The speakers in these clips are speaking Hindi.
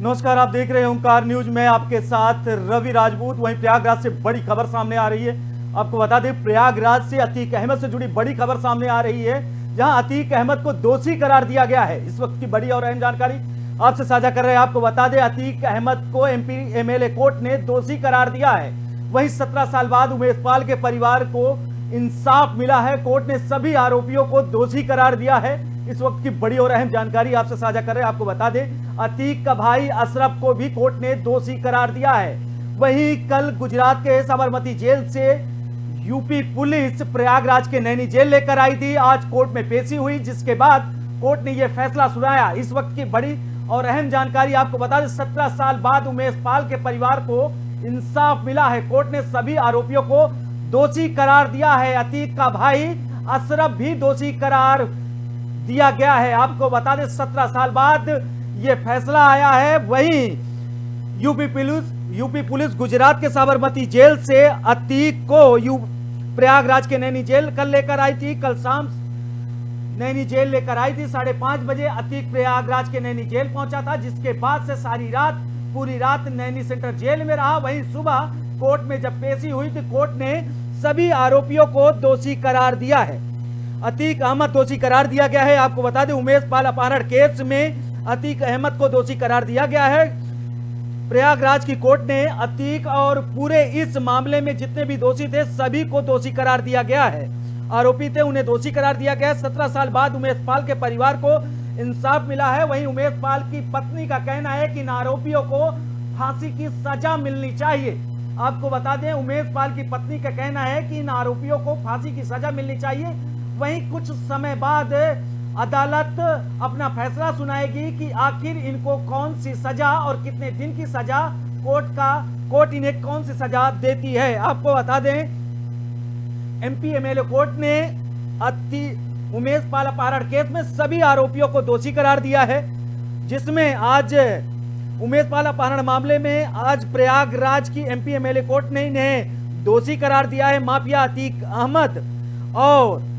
नमस्कार, आप देख रहे हैं ओंकार न्यूज में आपके साथ रवि राजपूत। वहीं प्रयागराज से बड़ी खबर सामने आ रही है। आपको बता दें, प्रयागराज से अतीक अहमद से जुड़ी बड़ी खबर सामने आ रही है, जहां अतीक अहमद को दोषी करार दिया गया है। इस वक्त की बड़ी और अहम जानकारी आपसे साझा कर रहे हैं। आपको बता दें, अतीक अहमद को एमपी एमएलए कोर्ट ने दोषी करार दिया है। वहीं 17 साल बाद उमेश पाल के परिवार को इंसाफ मिला है। कोर्ट ने सभी आरोपियों को दोषी करार दिया है। इस वक्त की बड़ी और अहम जानकारी आपसे साझा कर रहे हैं। आपको बता दें, अतीक का भाई अशरफ को भी कोर्ट ने दोषी करार दिया है। वहीं कल गुजरात के साबरमती जेल से यूपी पुलिस प्रयागराज के नैनी जेल लेकर आई थी। आज कोर्ट में पेशी हुई, जिसके बाद कोर्ट ने यह फैसला सुनाया। इस वक्त की बड़ी और अहम जानकारी आपको बता दें, 17 साल बाद उमेश पाल के परिवार को इंसाफ मिला है। कोर्ट ने सभी आरोपियों को दोषी करार दिया है। अतीक का भाई अशरफ भी दोषी करार दिया गया है। आपको बता दें, 17 साल बाद यह फैसला आया है। वहीं यूपी पुलिस गुजरात के साबरमती जेल से अतीक को प्रयागराज के नैनी जेल कल लेकर आई थी। कल शाम नैनी जेल लेकर आई थी। 5:30 बजे अतीक प्रयागराज के नैनी जेल पहुंचा था, जिसके बाद से पूरी रात नैनी सेंटर जेल में रहा। वहीं सुबह कोर्ट में जब पेशी हुई तो कोर्ट ने सभी आरोपियों को दोषी करार दिया है। अतीक अहमद दोषी करार दिया गया है। आपको बता दें, उमेश पाल अपहरण केस में अतीक अहमद को दोषी करार दिया गया है। प्रयागराज की कोर्ट ने अतीक और पूरे इस मामले में जितने भी दोषी थे सभी को दोषी करार दिया गया है। आरोपी थे, उन्हें दोषी करार दिया गया है। 17 साल बाद उमेश पाल के परिवार को इंसाफ मिला है। वहीं उमेश पाल की पत्नी का कहना है कि इन आरोपियों को फांसी की सजा मिलनी चाहिए। आपको बता दें, उमेश पाल की पत्नी का कहना है कि इन आरोपियों को फांसी की सजा मिलनी चाहिए। वहीं कुछ समय बाद अदालत अपना फैसला सुनाएगी कि आखिर इनको कौन सी सजा और कितने दिन की सजा कोर्ट इन्हें कौन सी सजा देती है। आपको बता दें, एमपी एमएलए कोर्ट ने उमेश पाल अपहरण केस में सभी आरोपियों को दोषी करार दिया है, जिसमें आज उमेश पाल अपहरण मामले में आज प्रयागराज की एमपी एमएलए कोर्ट ने इन्हें दोषी करार दिया है। माफिया अतीक अहमद और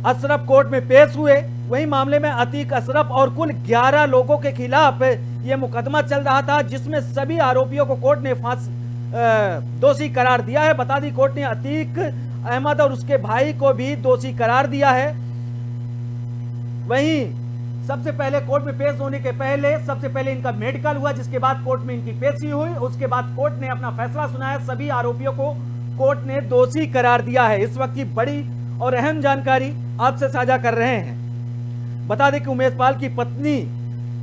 अशरफ कोर्ट में पेश हुए। वही मामले में अतीक, अशरफ और कुल 11 लोगों के खिलाफ यह मुकदमा चल रहा था, जिसमें सभी आरोपियों को कोर्ट ने दोषी करार दिया है। बता दी, कोर्ट ने अतीक अहमद और उसके भाई को भी दोषी करार दिया है। वहीं सबसे पहले कोर्ट में पेश होने के सबसे पहले इनका मेडिकल हुआ, जिसके बाद कोर्ट में इनकी पेशी हुई। उसके बाद कोर्ट ने अपना फैसला सुनाया। सभी आरोपियों को कोर्ट ने दोषी करार दिया है। इस वक्त की बड़ी और अहम जानकारी आपसे साझा कर रहे हैं। बता दें कि उमेश पाल की पत्नी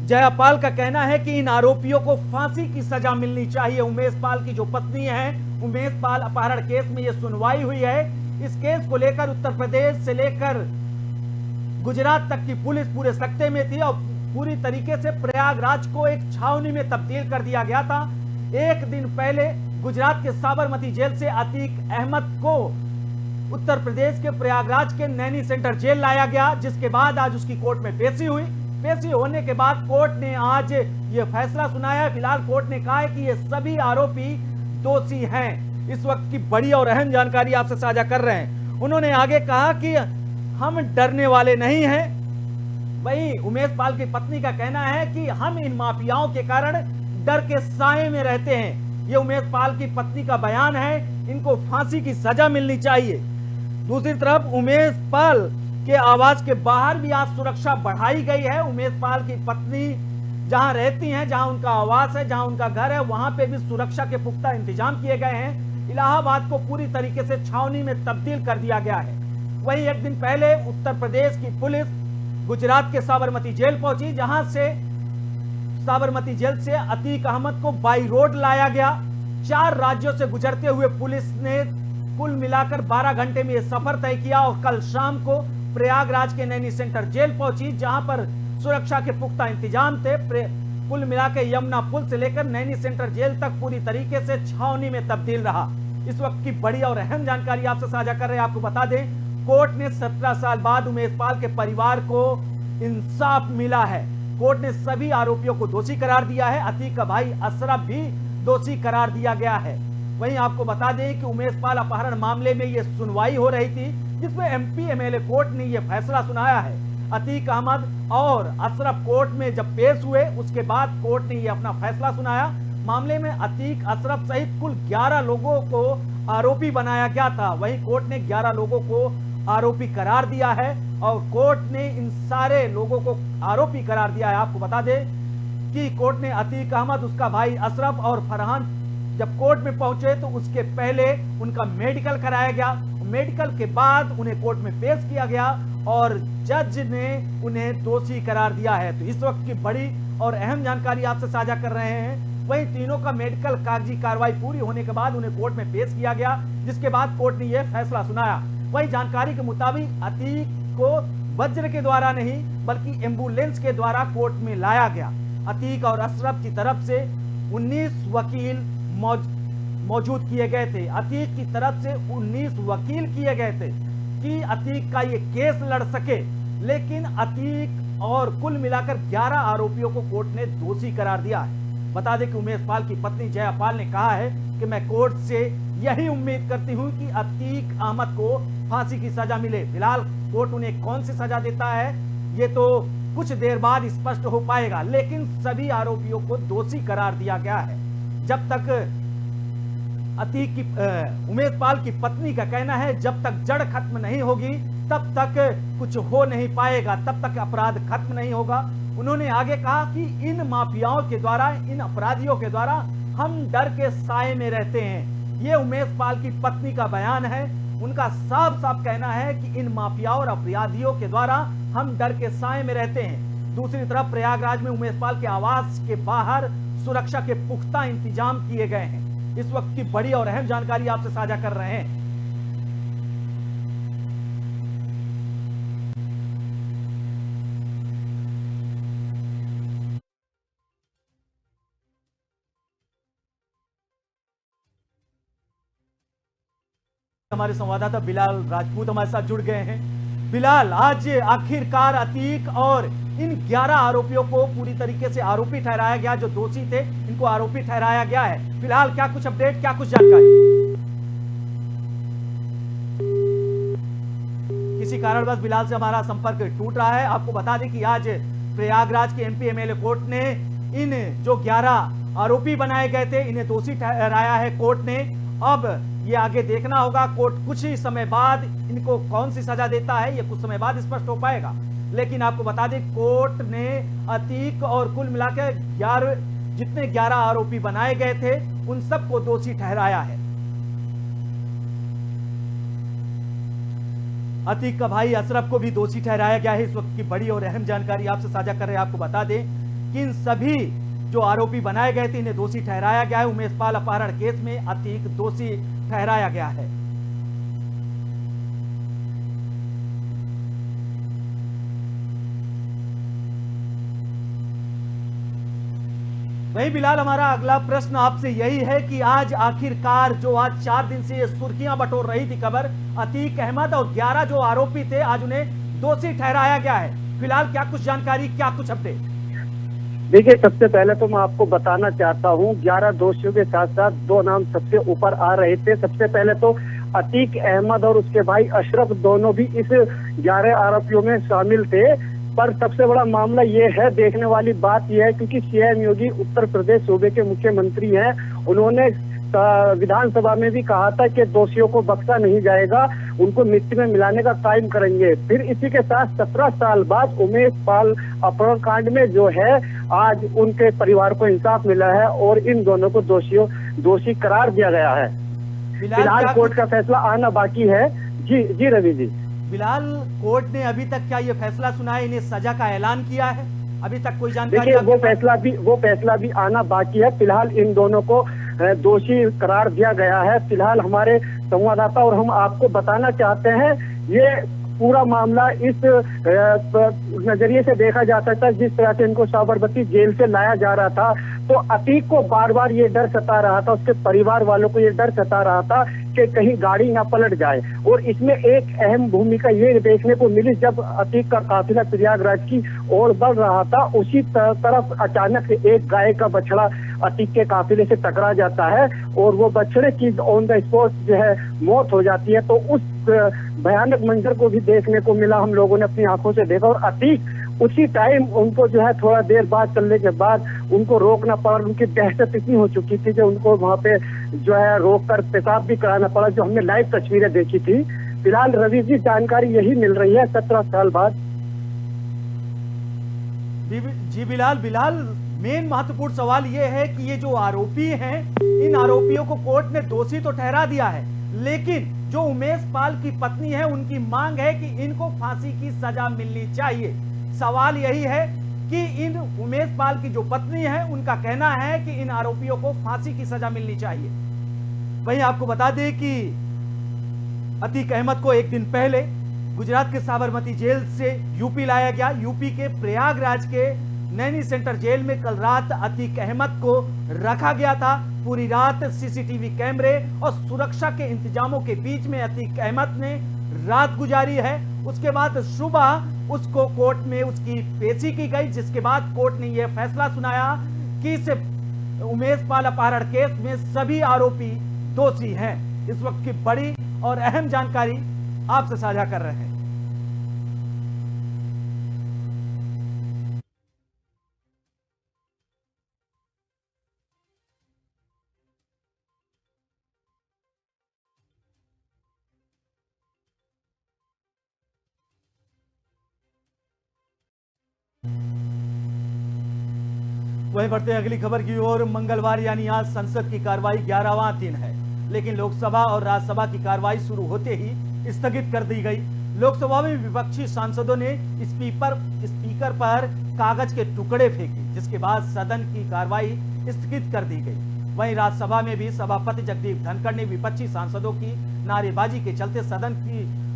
जया पाल का कहना है कि इन आरोपियों को फांसी की सजा मिलनी चाहिए। उमेश पाल की जो पत्नी है, उमेश पाल अपहरण केस में यह सुनवाई हुई है। इस केस को लेकर उत्तर प्रदेश से लेकर गुजरात तक की पुलिस पूरे सख्ते में थी और पूरी तरीके से प्रयागराज को एक छावनी में तब्दील कर दिया गया था। एक दिन पहले गुजरात के साबरमती जेल से अतीक अहमद को उत्तर प्रदेश के प्रयागराज के नैनी सेंटर जेल लाया गया, जिसके बाद आज उसकी कोर्ट में पेशी हुई। पेशी होने के बाद कोर्ट ने आज यह फैसला सुनाया है। फिलहाल कोर्ट ने कहा है कि ये सभी आरोपी दोषी हैं। इस वक्त की बड़ी और अहम जानकारी आपसे साझा कर रहे हैं। उन्होंने आगे कहा कि हम डरने वाले नहीं हैं। वहीं उमेश पाल की पत्नी का कहना है कि हम इन माफियाओं के कारण डर के साए में रहते हैं। ये उमेश पाल की पत्नी का बयान है। इनको फांसी की सजा मिलनी चाहिए। दूसरी तरफ उमेश पाल के आवास के बाहर भी आज सुरक्षा बढ़ाई गई है। उमेश पाल की पत्नी जहां रहती हैं, जहां उनका आवास है, जहां उनका घर है, वहां पे भी सुरक्षा के पुख्ता इंतजाम किए गए हैं। इलाहाबाद को पूरी तरीके से छावनी में तब्दील कर दिया गया है। वहीं एक दिन पहले उत्तर प्रदेश की पुलिस गुजरात के साबरमती जेल पहुंची, जहां से साबरमती जेल से अतीक अहमद को बाई रोड लाया गया। 4 राज्यों से गुजरते हुए पुलिस ने कुल मिलाकर 12 घंटे में यह सफर तय किया और कल शाम को प्रयागराज के नैनी सेंटर जेल पहुंची, जहां पर सुरक्षा के पुख्ता इंतजाम थे। कुल मिलाकर यमुना पुल से लेकर नैनी सेंटर जेल तक पूरी तरीके से छावनी में तब्दील रहा। इस वक्त की बड़ी और अहम जानकारी आपसे साझा कर रहे हैं। आपको बता दें, कोर्ट ने 17 साल बाद उमेश पाल के परिवार को इंसाफ मिला है। कोर्ट ने सभी आरोपियों को दोषी करार दिया है। अतीक का भाई अशरफ भी दोषी करार दिया गया है। वहीं आपको बता दें कि उमेश पाल अपहरण मामले में यह सुनवाई हो रही थी, जिसमें एमपी एमएलए कोर्ट ने यह फैसला सुनाया है। अतीक अहमद और अशरफ कोर्ट में जब पेश हुए उसके बाद कोर्ट ने ये अपना फैसला सुनाया। मामले में अतीक, अशरफ सहित कुल 11 लोगों को आरोपी बनाया गया था। वहीं कोर्ट ने 11 लोगों को आरोपी करार दिया है और कोर्ट ने इन सारे लोगों को आरोपी करार दिया है। आपको बता दें कि कोर्ट ने अतीक अहमद, उसका भाई अशरफ और फरहान जब कोर्ट में पहुंचे तो उसके पहले उनका मेडिकल कराया गया। मेडिकल के बाद उन्हें कोर्ट में पेश किया गया और जज ने उन्हें दोषी करार दिया है। तो इस वक्त की बड़ी और अहम जानकारी आपसे साझा कर रहे हैं। वहीं तीनों का मेडिकल कागजी कार्रवाई पूरी होने के बाद उन्हें कोर्ट में पेश किया गया, जिसके बाद कोर्ट ने यह फैसला सुनाया। वहीं जानकारी के मुताबिक अतीक को वज्र के द्वारा नहीं बल्कि एम्बुलेंस के द्वारा कोर्ट में लाया गया। अतीक और अशरफ की तरफ से 19 वकील मौजूद किए गए थे। अतीक की तरफ से 19 वकील किए गए थे कि अतीक का ये केस लड़ सके, लेकिन अतीक और कुल मिलाकर 11 आरोपियों को कोर्ट ने दोषी करार दिया है। बता दें कि उमेश पाल की पत्नी जया पाल ने कहा है कि मैं कोर्ट से यही उम्मीद करती हूं कि अतीक अहमद को फांसी की सजा मिले। फिलहाल कोर्ट उन्हें कौन सी सजा देता है ये तो कुछ देर बाद स्पष्ट हो पाएगा, लेकिन सभी आरोपियों को दोषी करार दिया गया है। जब तक अतीक की उमेश पाल की पत्नी का कहना है जब तक जड़ खत्म नहीं होगी तब तक कुछ हो नहीं पाएगा, तब तक अपराध खत्म नहीं होगा। उन्होंने आगे कहा कि इन माफियाओं के द्वारा, इन अपराधियों के द्वारा हम डर के साए में रहते हैं। ये उमेश पाल की पत्नी का बयान है। उनका साफ साफ कहना है कि इन माफियाओं और अपराधियों के द्वारा हम डर के साए में रहते हैं। दूसरी तरफ प्रयागराज में उमेश पाल के आवास के बाहर सुरक्षा के पुख्ता इंतजाम किए गए हैं। इस वक्त की बड़ी और अहम जानकारी आपसे साझा कर रहे हैं। हमारे संवाददाता बिलाल राजपूत हमारे साथ जुड़ गए हैं। बिलाल, आज आखिरकार अतीक और इन 11 आरोपियों को पूरी तरीके से आरोपी ठहराया गया, जो दोषी थे इनको आरोपी ठहराया गया है। फिलहाल क्या कुछ अपडेट, क्या कुछ जानकारी? किसी कारणवश बिलाल से हमारा संपर्क टूट रहा है। आपको बता दें कि आज प्रयागराज के एमपी एमएलए कोर्ट ने इन जो 11 आरोपी बनाए गए थे इन्हें दोषी ठहराया है कोर्ट ने। अब ये आगे देखना होगा, कोर्ट कुछ ही समय बाद इनको कौन सी सजा देता है ये कुछ समय बाद स्पष्ट हो पाएगा। लेकिन आपको बता दें कोर्ट ने अतीक और कुल मिलाकर 11 आरोपी बनाए गए थे उन सबको दोषी ठहराया है। अतीक का भाई अशरफ को भी दोषी ठहराया गया है। इस वक्त की बड़ी और अहम जानकारी आपसे साझा कर रहे हैं। आपको बता दें कि इन सभी जो आरोपी बनाए गए थे इन्हें दोषी ठहराया गया है। उमेश पाल अपहरण केस में अतीक दोषी ठहराया गया है। वहीं बिलाल, हमारा अगला प्रश्न आपसे यही है कि आज आखिरकार जो आज 4 दिन से ये सुर्खियां बटोर रही थी खबर, अतीक अहमद और 11 जो आरोपी थे आज उन्हें दोषी ठहराया गया है। फिलहाल क्या कुछ जानकारी, क्या कुछ अपडेट? देखिए, सबसे पहले तो मैं आपको बताना चाहता हूँ 11 दोषियों के साथ साथ 2 नाम सबसे ऊपर आ रहे थे। सबसे पहले तो अतीक अहमद और उसके भाई अशरफ दोनों भी इस 11 आरोपियों में शामिल थे। पर सबसे बड़ा मामला ये है, देखने वाली बात यह है क्योंकि सीएम योगी उत्तर प्रदेश सूबे के मुख्यमंत्री हैं, उन्होंने विधानसभा में भी कहा था कि दोषियों को बख्शा नहीं जाएगा, उनको मिट्टी में मिलाने का काम करेंगे। फिर इसी के साथ 17 साल बाद उमेश पाल अपहरण कांड में जो है आज उनके परिवार को इंसाफ मिला है और इन दोनों को दोषी करार दिया गया है। फिलहाल कोर्ट का फैसला आना बाकी है। जी रवि जी। बिलाल, कोर्ट ने अभी तक क्या ये फैसला सुना है, इन्हें सजा का ऐलान किया है? अभी तक कोई जानकारी? देखिए, वो फैसला भी आना बाकी है। फिलहाल इन दोनों को दोषी करार दिया गया है। फिलहाल हमारे संवाददाता और हम आपको बताना चाहते हैं, ये पूरा मामला इस नजरिए से देखा जा सकता है जिस तरह से इनको साबरमती जेल से लाया जा रहा था तो अतीक को बार बार ये डर सता रहा था, उसके परिवार वालों को ये डर सता रहा था कि कहीं गाड़ी ना पलट जाए। और इसमें एक अहम भूमिका ये देखने को मिली, जब अतीक का काफिला प्रयागराज की ओर बढ़ रहा था उसी तरफ अचानक से एक गाय का बछड़ा अतीक के काफिले से टकरा जाता है और वो बछड़े की ऑन द स्पॉट जो है मौत हो जाती है। तो उस भयानक मंजर को भी देखने को मिला, हम लोगों ने अपनी आंखों से देखा। और अतीक उसी टाइम उनको जो है थोड़ा देर बाद चलने के बाद उनको रोकना पड़ा। उनकी दहशत इतनी हो चुकी थी कि उनको वहाँ पे जो है रोक कर पेशाब भी कराना पड़ा, जो हमने लाइव तस्वीरें देखी थी। फिलहाल रवि जी जानकारी यही मिल रही है 17 साल बाद। जी बिलाल, मेन महत्वपूर्ण सवाल यह है कि ये जो आरोपी हैं, इन आरोपियों को कोर्ट ने दोषी तो ठहरा दिया है, लेकिन जो उमेश पाल की पत्नी है उनकी मांग है कि इनको फांसी की सजा मिलनी चाहिए। सवाल यही है कि इन उमेश पाल की जो पत्नी है उनका कहना है कि इन आरोपियों को फांसी की सजा मिलनी चाहिए। वहीं आपको बता दें कि अतीक अहमद को एक दिन पहले गुजरात के साबरमती जेल से यूपी लाया गया। यूपी के प्रयागराज के नैनी सेंटर जेल में कल रात अतीक अहमद को रखा गया था। पूरी रात सीसीटीवी कैमरे और सुरक्षा के इंतजामों के बीच में अतीक अहमद ने रात गुजारी है। उसके बाद सुबह उसको कोर्ट में उसकी पेशी की गई, जिसके बाद कोर्ट ने यह फैसला सुनाया कि इस उमेश पाल अपहरण केस में सभी आरोपी दोषी हैं। इस वक्त की बड़ी और अहम जानकारी आपसे साझा कर रहे हैं। वहीं बढ़ते हैं अगली खबर की ओर। मंगलवार यानी आज संसद की कार्रवाई 11वां दिन है, लेकिन लोकसभा और राज्यसभा की कार्रवाई शुरू होते ही स्थगित कर दी गई। लोकसभा में विपक्षी सांसदों ने स्पीकर पर कागज के टुकड़े फेंके, जिसके बाद सदन की कार्रवाई स्थगित कर दी गई। वहीं राज्यसभा में भी सभापति जगदीप धनखड़ ने विपक्षी सांसदों की नारेबाजी के चलते सदन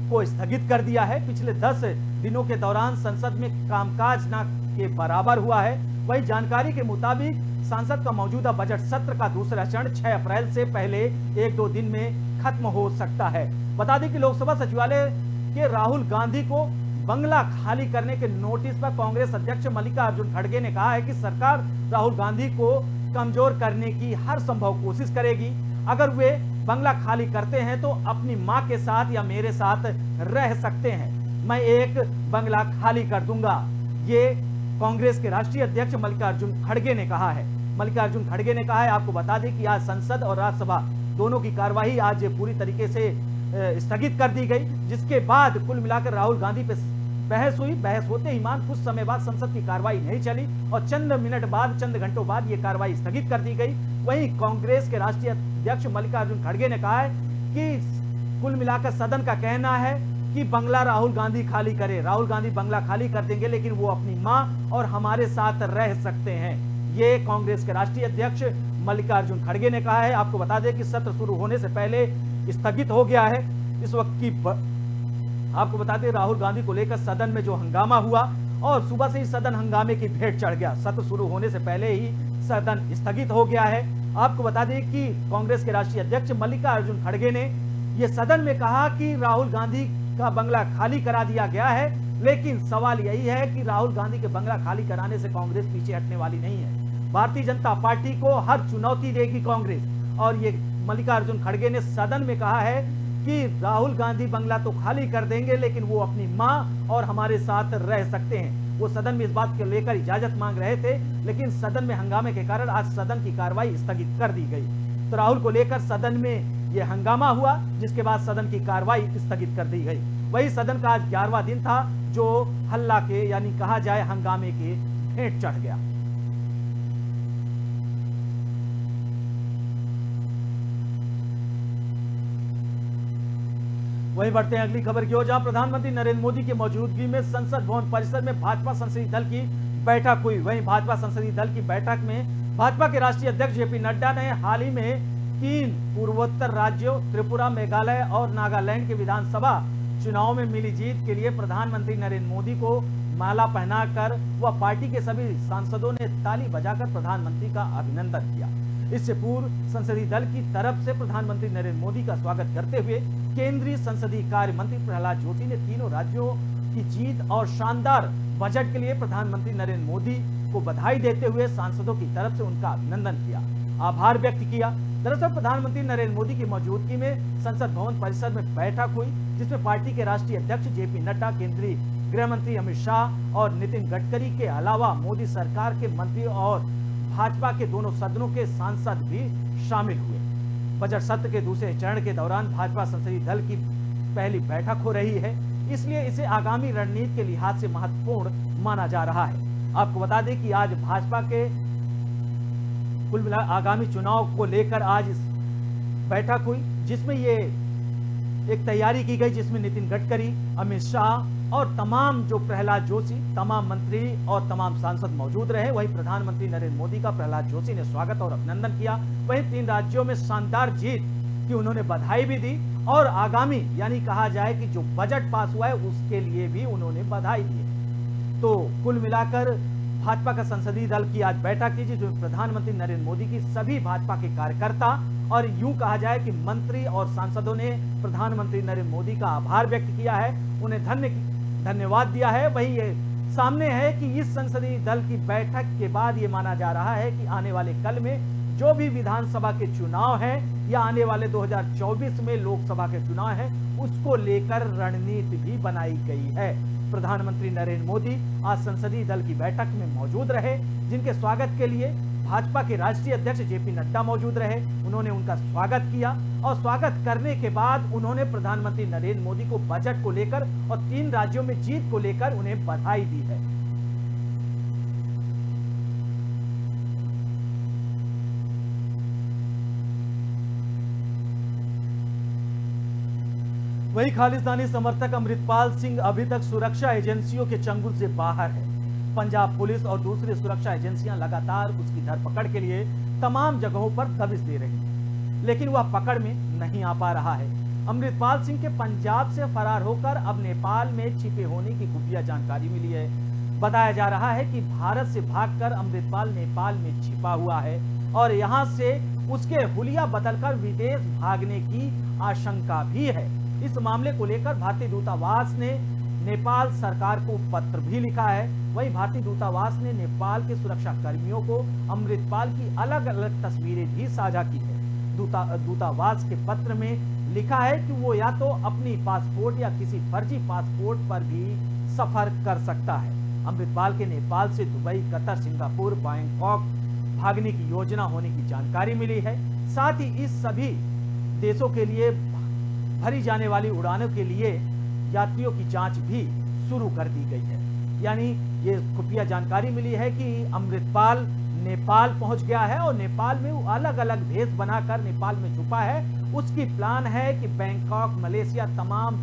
को स्थगित कर दिया है। पिछले 10 दिनों के दौरान संसद में कामकाज न के बराबर हुआ है। वहीं जानकारी के मुताबिक संसद का मौजूदा बजट सत्र का दूसरा चरण 6 अप्रैल से पहले 1-2 दिन में खत्म हो सकता है। बता दें कि लोकसभा सचिवालय के राहुल गांधी को बंगला खाली करने के नोटिस पर कांग्रेस अध्यक्ष मल्लिकार्जुन खड़गे ने कहा है कि सरकार राहुल गांधी को कमजोर करने की हर संभव कोशिश करेगी। अगर वे बंगला खाली करते हैं तो अपनी मां के साथ या मेरे साथ रह सकते हैं। मैं एक बंगला खाली कर दूंगा, ये कांग्रेस के राष्ट्रीय अध्यक्ष मल्लिकार्जुन खड़गे ने कहा है। मल्लिकार्जुन खड़गे ने कहा है, आपको बता दें कि आज संसद और राज्यसभा दोनों की कार्यवाही आज पूरी तरीके से स्थगित कर दी गई, जिसके बाद कुल मिलाकर राहुल गांधी पे बहस हुई। बहस होते ही मान कुछ समय बाद संसद की कार्रवाई नहीं चली और चंद घंटों बाद ये कार्रवाई स्थगित कर दी गई। वहीं कांग्रेस के राष्ट्रीय अध्यक्ष मल्लिकार्जुन खड़गे ने कहा है कि कुल मिलाकर सदन का कहना है कि बंगला राहुल गांधी खाली करे। राहुल गांधी बंगला खाली कर देंगे, लेकिन वो अपनी मां और हमारे साथ रह सकते हैं। ये कांग्रेस के राष्ट्रीय अध्यक्ष मल्लिकार्जुन खड़गे ने कहा है। आपको बता दें कि सत्र शुरू होने से पहले स्थगित हो गया है। इस वक्त की आपको बता दें राहुल गांधी को लेकर सदन में जो हंगामा हुआ और सुबह से ही सदन हंगामे की भेंट चढ़ गया। सत्र शुरू होने से पहले ही सदन स्थगित हो गया है। आपको बता दें कि कांग्रेस के राष्ट्रीय अध्यक्ष मल्लिकार्जुन खड़गे ने यह सदन में कहा कि राहुल गांधी का बंगला खाली करा दिया गया है, लेकिन सवाल यही है कि राहुल गांधी के बंगला खाली कराने से कांग्रेस पीछे हटने वाली नहीं है। भारतीय जनता पार्टी को हर चुनौती देगी कांग्रेस। और ये मल्लिकार्जुन खड़गे ने सदन में कहा है कि राहुल गांधी बंगला तो खाली कर देंगे, लेकिन वो अपनी मां और हमारे साथ रह सकते हैं। वो सदन में इस बात को लेकर इजाजत मांग रहे थे, लेकिन सदन में हंगामे के कारण आज सदन की कार्रवाई स्थगित कर दी गई। तो राहुल को लेकर सदन में यह हंगामा हुआ, जिसके बाद सदन की कार्रवाई स्थगित कर दी गई। वही सदन का आज 11वां दिन था, जो हल्ला के यानी कहा जाए हंगामे के भेंट चढ़ गया। वहीं बढ़ते हैं अगली खबर की ओर, जहां प्रधानमंत्री नरेंद्र मोदी की मौजूदगी में संसद भवन परिसर में भाजपा संसदीय दल की बैठक हुई। वहीं भाजपा संसदीय दल की बैठक में भाजपा के राष्ट्रीय अध्यक्ष जेपी नड्डा ने हाल ही में 3 पूर्वोत्तर राज्यों त्रिपुरा, मेघालय और नागालैंड के विधानसभा चुनाव में मिली जीत के लिए प्रधानमंत्री नरेंद्र मोदी को माला पहनाकर व पार्टी के सभी सांसदों ने ताली बजाकर प्रधानमंत्री का अभिनंदन किया। इससे पूर्व संसदीय दल की तरफ से प्रधानमंत्री नरेंद्र मोदी का स्वागत करते हुए केंद्रीय संसदीय कार्य मंत्री प्रहलाद जोशी ने तीनों राज्यों की जीत और शानदार बजट के लिए प्रधानमंत्री नरेंद्र मोदी को बधाई देते हुए सांसदों की तरफ से उनका अभिनंदन किया, आभार व्यक्त किया। दरअसल प्रधानमंत्री नरेंद्र मोदी की मौजूदगी में संसद भवन परिसर में बैठक हुई, जिसमें पार्टी के राष्ट्रीय अध्यक्ष जेपी नड्डा, केंद्रीय गृह मंत्री अमित शाह और नितिन गडकरी के अलावा मोदी सरकार के मंत्री और भाजपा के दोनों सदनों के सांसद भी शामिल हुए। बजट सत्र के दूसरे चरण के दौरान भाजपा संसदीय दल की पहली बैठक हो रही है, इसलिए इसे आगामी रणनीति के लिहाज से महत्वपूर्ण माना जा रहा है। आपको बता दें कि आज भाजपा के कुल मिला आगामी चुनाव को लेकर आज इस बैठक हुई, जिसमें ये एक तैयारी की गई, जिसमें नितिन गडकरी, अमित शाह और तमाम जो प्रहलाद जोशी, तमाम मंत्री और तमाम सांसद मौजूद रहे। वहीं प्रधानमंत्री नरेंद्र मोदी का प्रहलाद जोशी ने स्वागत और अभिनंदन किया। वहीं 3 राज्यों में शानदार जीत की उन्होंने बधाई भी दी और आगामी यानी कहा जाए कि जो बजट पास हुआ है उसके लिए भी उन्होंने बधाई दी है। तो कुल मिलाकर भाजपा का संसदीय दल की आज बैठक की, जिसमें प्रधानमंत्री नरेंद्र मोदी की सभी भाजपा के कार्यकर्ता और यूं कहा जाए कि मंत्री और सांसदों ने प्रधानमंत्री नरेंद्र मोदी का आभार व्यक्त किया है, उन्हें धन्यवाद दिया है। वहीं ये सामने है कि इस संसदीय दल की बैठक के बाद ये माना जा रहा है कि आने वाले कल में जो भी विधानसभा के चुनाव है या आने वाले 2024 में लोकसभा के चुनाव है, उसको लेकर रणनीति भी बनाई गई है। प्रधानमंत्री नरेंद्र मोदी आज संसदीय दल की बैठक में मौजूद रहे, जिनके स्वागत के लिए भाजपा के राष्ट्रीय अध्यक्ष जेपी नड्डा मौजूद रहे। उन्होंने उनका स्वागत किया और स्वागत करने के बाद उन्होंने प्रधानमंत्री नरेंद्र मोदी को बजट को लेकर और 3 राज्यों में जीत को लेकर उन्हें बधाई दी है। वहीं खालिस्तानी समर्थक अमृतपाल सिंह अभी तक सुरक्षा एजेंसियों के चंगुल से बाहर है। पंजाब पुलिस और दूसरी सुरक्षा एजेंसियां लगातार उसकी धरपकड़ के लिए तमाम जगहों पर दबिश दे रही हैं, लेकिन वह पकड़ में नहीं आ पा रहा है। अमृतपाल सिंह के पंजाब से फरार होकर अब नेपाल में छिपे होने की खुफिया जानकारी मिली है। बताया जा रहा है कि भारत से भागकर अमृतपाल नेपाल में छिपा हुआ है और यहां से उसके हुलिया बदलकर विदेश भागने की आशंका भी है। इस मामले को लेकर भारतीय दूतावास ने नेपाल सरकार को पत्र भी लिखा है। वहीं भारतीय दूतावास ने नेपाल के सुरक्षा कर्मियों को अमृतपाल की अलग अलग तस्वीरें भी साझा की है। दूतावास के पत्र में लिखा है कि वो या तो अपनी पासपोर्ट या किसी फर्जी पासपोर्ट पर भी सफर कर सकता है। अमृतपाल के नेपाल से दुबई, कतर, सिंगापुर, बैंकॉक भागने की योजना होने की जानकारी मिली है। साथ ही इस सभी देशों के लिए भरी जाने वाली उड़ानों के लिए यात्रियों की जांच भी शुरू कर दी गई है। यानी ये खुफिया जानकारी मिली है कि अमृतपाल नेपाल पहुंच गया है और नेपाल में वो अलग अलग भेष बनाकर नेपाल में छुपा है। उसकी प्लान है कि बैंकॉक, मलेशिया, तमाम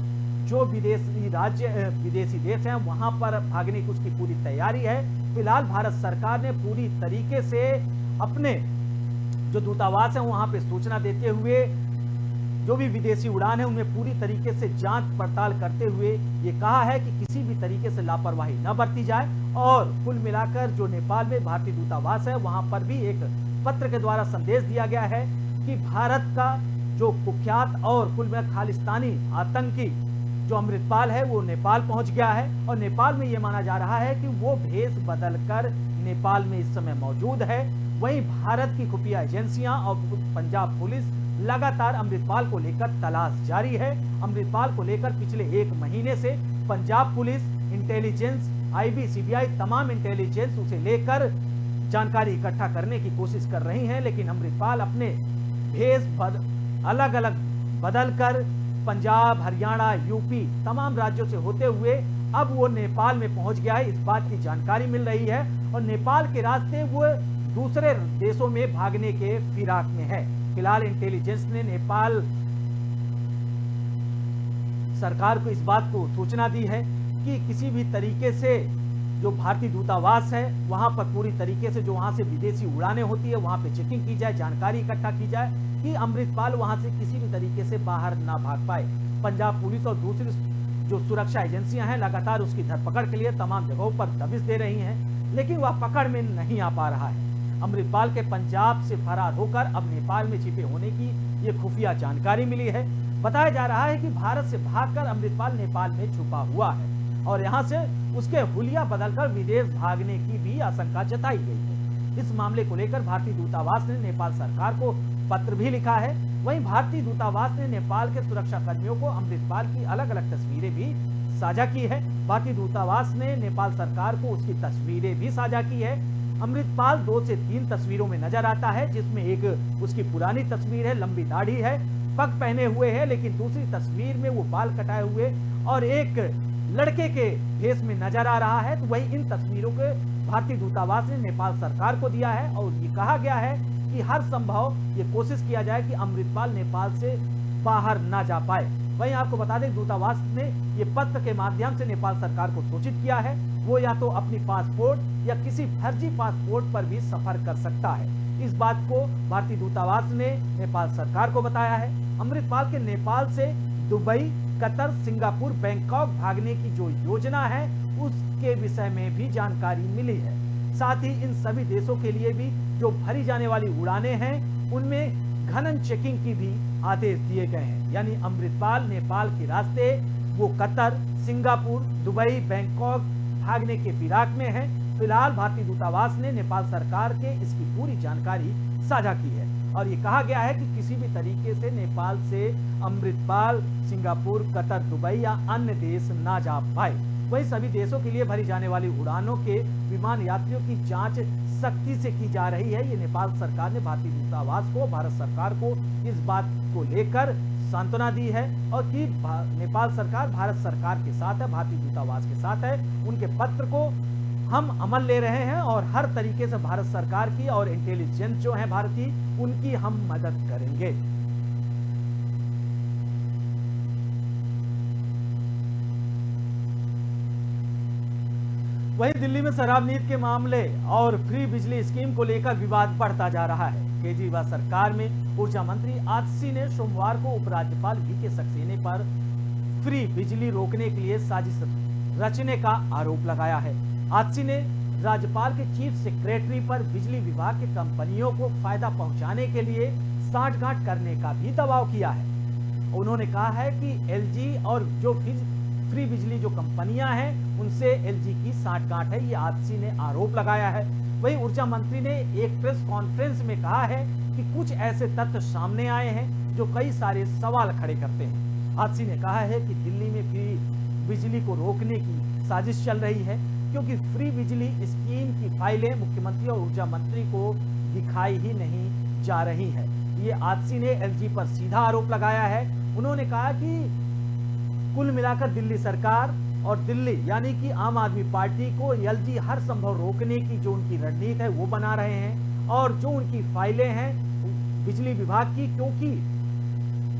जो विदेशी देश हैं वहां पर भागने की उसकी पूरी तैयारी है। फिलहाल भारत सरकार ने पूरी तरीके से अपने जो दूतावास है वहां पे सूचना देते हुए जो भी विदेशी उड़ान है उनमें पूरी तरीके से जांच पड़ताल करते हुए ये कहा है कि किसी भी तरीके से लापरवाही न बरती जाए। और कुल मिलाकर जो नेपाल में भारतीय दूतावास है वहां पर भी एक पत्र के द्वारा संदेश दिया गया है कि भारत का जो कुख्यात और कुल मिलाकर खालिस्तानी आतंकी जो अमृतपाल है वो नेपाल पहुंच गया है और नेपाल में ये माना जा रहा है कि वो भेष बदलकर नेपाल में इस समय मौजूद है। वहीं भारत की खुफिया एजेंसियां और पंजाब पुलिस लगातार अमृतपाल को लेकर तलाश जारी है। अमृतपाल को लेकर पिछले 1 महीने से Punjab police, intelligence, IB, CBI तमाम इंटेलिजेंस उसे लेकर जानकारी इकट्ठा करने की कोशिश कर रही हैं, लेकिन अमृतपाल अपने भेष अलग अलग बदलकर पंजाब, हरियाणा, यूपी तमाम राज्यों से होते हुए अब वो नेपाल में पहुंच गया है। इस बात की जानकारी मिल रही है और नेपाल के रास्ते वो दूसरे देशों में भागने के फिराक में है। फिलहाल इंटेलिजेंस ने नेपाल सरकार को इस बात को सूचना दी है कि किसी भी तरीके से जो भारतीय दूतावास है वहां पर पूरी तरीके से जो वहां से विदेशी उड़ानें होती है वहां पे चेकिंग की जाए, जानकारी इकट्ठा की जाए कि अमृतपाल वहां से किसी भी तरीके से बाहर ना भाग पाए। पंजाब पुलिस और दूसरी जो सुरक्षा एजेंसियां हैं लगातार उसकी धरपकड़ के लिए तमाम जगहों पर दबिश दे रही हैं, लेकिन वह पकड़ में नहीं आ पा रहा है। अमृतपाल के पंजाब से फरार होकर अब नेपाल में छिपे होने की ये खुफिया जानकारी मिली है। बताया जा रहा है कि भारत से भागकर अमृतपाल नेपाल में छुपा हुआ है और यहां से उसके हुलिया बदलकर विदेश भागने की भी आशंका जताई गई है। इस मामले को लेकर भारतीय दूतावास ने नेपाल सरकार को पत्र भी लिखा है। वहीं भारतीय दूतावास ने नेपाल के सुरक्षा कर्मियों को अमृतपाल की अलग अलग तस्वीरें भी साझा की है। भारतीय दूतावास ने नेपाल सरकार को उसकी तस्वीरें भी साझा की है। अमृतपाल 2 से 3 तस्वीरों में नजर आता है, जिसमें एक उसकी पुरानी तस्वीर है, लंबी दाढ़ी है, पग पहने हुए है, लेकिन दूसरी तस्वीर में वो बाल कटाए हुए और एक लड़के के फेस में नजर आ रहा है। तो वही इन तस्वीरों के भारतीय दूतावास ने नेपाल सरकार को दिया है और ये कहा गया है कि हर संभव ये कोशिश किया जाए कि अमृतपाल नेपाल से बाहर ना जा पाए। वहीं आपको बता दें, दूतावास ने ये पत्र के माध्यम से नेपाल सरकार को सूचित किया है, वो या तो अपनी पासपोर्ट या किसी फर्जी पासपोर्ट पर भी सफर कर सकता है। इस बात को भारतीय दूतावास ने नेपाल सरकार को बताया है। अमृतपाल के नेपाल से दुबई, कतर, सिंगापुर, बैंकॉक भागने की जो योजना है उसके विषय में भी जानकारी मिली है। साथ ही इन सभी देशों के लिए भी जो भरी जाने वाली उड़ानें हैं उनमें घनन चेकिंग की भी आदेश दिए गए हैं। यानी अमृतपाल नेपाल के रास्ते वो कतर, सिंगापुर, दुबई, बैंकॉक भागने के फिराक में है। फिलहाल भारतीय दूतावास ने नेपाल सरकार के इसकी पूरी जानकारी साझा की है और ये कहा गया है कि किसी भी तरीके से नेपाल से अमृतपाल सिंगापुर, कतर, दुबई या अन्य देश ना जा पाए। वहीं सभी देशों के लिए भरी जाने वाली उड़ानों के विमान यात्रियों की जांच सख्ती से की जा रही है। ये नेपाल सरकार ने भारतीय दूतावास को, भारत सरकार को इस बात को लेकर सांत्वना दी है और कि नेपाल सरकार भारत सरकार के साथ है, भारतीय दूतावास के साथ है। उनके पत्र को हम अमल ले रहे हैं और हर तरीके से भारत सरकार की और इंटेलिजेंस जो है भारतीय, उनकी हम मदद करेंगे। वहीं दिल्ली में शराब नीति के मामले और फ्री बिजली स्कीम को लेकर विवाद बढ़ता जा रहा है। केजरीवाल सरकार में ऊर्जा मंत्री आतिशी ने सोमवार को उपराज्यपाल वीके सक्सेना पर फ्री बिजली रोकने के लिए साजिश रचने का आरोप लगाया है। आतिशी ने राज्यपाल के चीफ सेक्रेटरी पर बिजली विभाग के कंपनियों को फायदा पहुंचाने के लिए सांठगांठ करने का भी दबाव किया है। उन्होंने कहा है कि एलजी और जो फ्री बिजली जो कंपनियां हैं उनसे एलजी की सांठगांठ है, ये आतिशी ने आरोप लगाया है। वहीं ऊर्जा मंत्री ने एक प्रेस कॉन्फ्रेंस में कहा है कि कुछ ऐसे तथ्य सामने आए हैं जो कई सारे सवाल खड़े करते हैं। आतिशी ने कहा है कि दिल्ली में फ्री बिजली को रोकने की साजिश चल रही है क्योंकि फ्री बिजली स्कीम की फाइलें मुख्यमंत्री और ऊर्जा मंत्री को दिखाई ही नहीं जा रही है। ये आतिशी ने एलजी पर सीधा आरोप लगाया है। उन्होंने कहा कि कुल मिलाकर दिल्ली सरकार और दिल्ली यानी कि आम आदमी पार्टी को एलजी हर संभव रोकने की जो उनकी रणनीति है वो बना रहे हैं और जो उनकी फाइलें हैं बिजली विभाग की, क्योंकि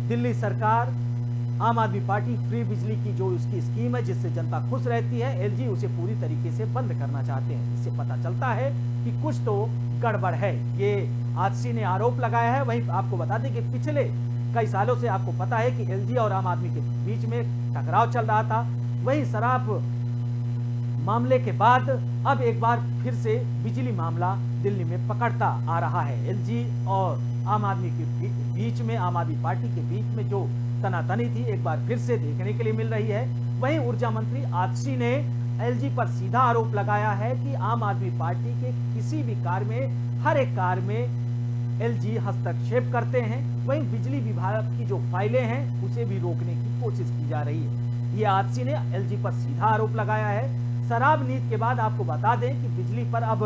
दिल्ली सरकार आम आदमी पार्टी फ्री बिजली की जो उसकी स्कीम है जिससे जनता खुश रहती है, एलजी उसे पूरी तरीके से बंद करना चाहते हैं। इससे पता चलता है कि कुछ तो गड़बड़ है, ये आतिशी ने आरोप लगाया है। वहीं आपको बता दें कि पिछले कई सालों से आपको पता है कि एलजी और आम आदमी के बीच में टकराव चल रहा था। वहीं शराब मामले के बाद अब एक बार फिर से बिजली मामला दिल्ली में पकड़ता आ रहा है। एलजी और आम आदमी के बीच में, आम आदमी पार्टी के बीच में जो तनातनी थी एक बार फिर से देखने के लिए मिल रही है। वहीं ऊर्जा मंत्री आतिशी ने एलजी पर सीधा आरोप लगाया है कि आम आदमी पार्टी के किसी भी कार्य में, हर एक कार्य में एलजी हस्तक्षेप करते हैं। वहीं बिजली विभाग की जो फाइलें हैं उसे भी रोकने की कोशिश की जा रही है। ये आतिशी ने एलजी पर सीधा आरोप लगाया है। शराब नीति के बाद आपको बता दें कि बिजली पर अब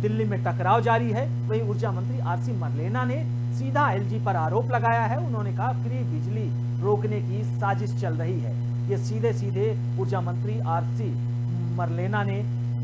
दिल्ली में टकराव जारी है। वहीं ऊर्जा मंत्री आरसी मरलेना ने सीधा एलजी पर आरोप लगाया है। उन्होंने कहा फ्री बिजली रोकने की साजिश चल रही है। ये सीधे सीधे ऊर्जा मंत्री आरसी मरलेना ने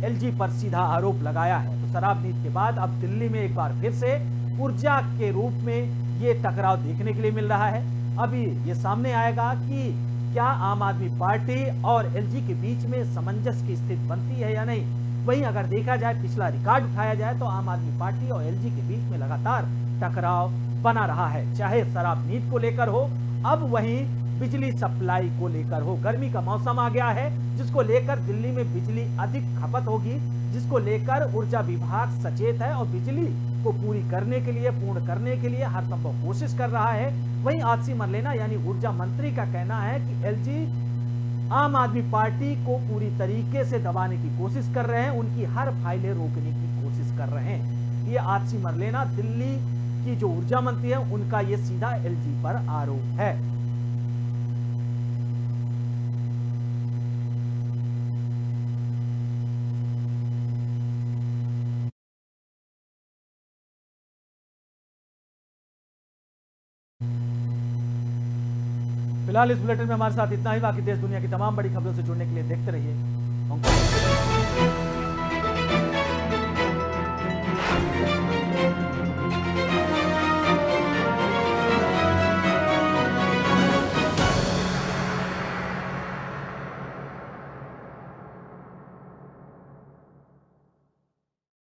एलजी पर सीधा आरोप लगाया है। तो शराब नीति के बाद अब दिल्ली में एक बार फिर से ऊर्जा के रूप में ये टकराव देखने के लिए मिल रहा है। अभी ये सामने आएगा कि क्या आम आदमी पार्टी और एलजी के बीच में सामंजस्य की स्थिति बनती है या नहीं। वहीं अगर देखा जाए, पिछला रिकॉर्ड उठाया जाए तो आम आदमी पार्टी और एलजी के बीच में लगातार टकराव बना रहा है, चाहे शराब नीति को लेकर हो, अब वहीं बिजली सप्लाई को लेकर हो। गर्मी का मौसम आ गया है जिसको लेकर दिल्ली में बिजली अधिक खपत होगी, जिसको लेकर ऊर्जा विभाग सचेत है और बिजली को पूरी करने के लिए, पूर्ण करने के लिए हर संभव कोशिश कर रहा है। वहीं आतिशी मरलेना यानी ऊर्जा मंत्री का कहना है कि एलजी आम आदमी पार्टी को पूरी तरीके से दबाने की कोशिश कर रहे हैं, उनकी हर फाइलें रोकने की कोशिश कर रहे हैं। ये आतिशी मरलेना दिल्ली की जो ऊर्जा मंत्री है उनका ये सीधा एलजी पर आरोप है। फिलहाल इस बुलेटिन में हमारे साथ इतना ही। बाकी देश दुनिया की तमाम बड़ी खबरों से जुड़ने के लिए देखते रहिए ऑन कॉल।